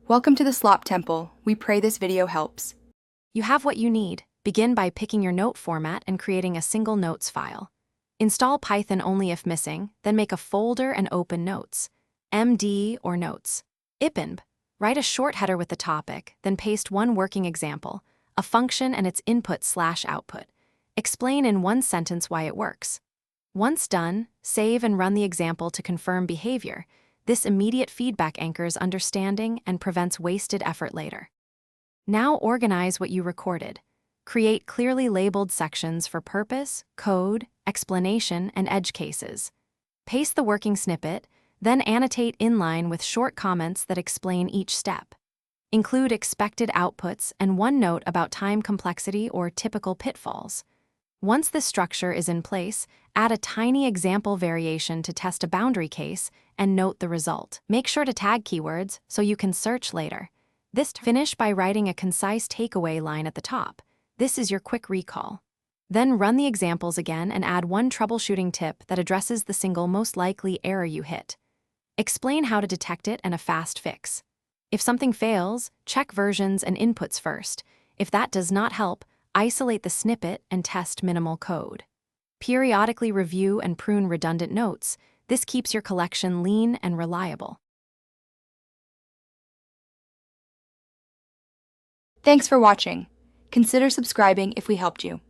Welcome to the Slop Temple. We pray this video helps. You have what you need. Begin by picking your note format and creating a single notes file. Install Python only if missing, then make a folder and open Notes, MD or Notes. IPNB. Write a short header with the topic, then paste one working example, a function and its input/output. Explain in one sentence why it works. Once done, save and run the example to confirm behavior. This immediate feedback anchors understanding and prevents wasted effort later. Now organize what you recorded. Create clearly labeled sections for purpose, code, explanation, and edge cases. Paste the working snippet, then annotate inline with short comments that explain each step. Include expected outputs and one note about time complexity or typical pitfalls. Once this structure is in place, add a tiny example variation to test a boundary case and note the result. Make sure to tag keywords so you can search later. Finish by writing a concise takeaway line at the top. This is your quick recall. Then run the examples again and add one troubleshooting tip that addresses the single most likely error you hit. Explain how to detect it and a fast fix. If something fails, check versions and inputs first. If that does not help, isolate the snippet and test minimal code. Periodically review and prune redundant notes. This keeps your collection lean and reliable. Thanks for watching. Consider subscribing if we helped you.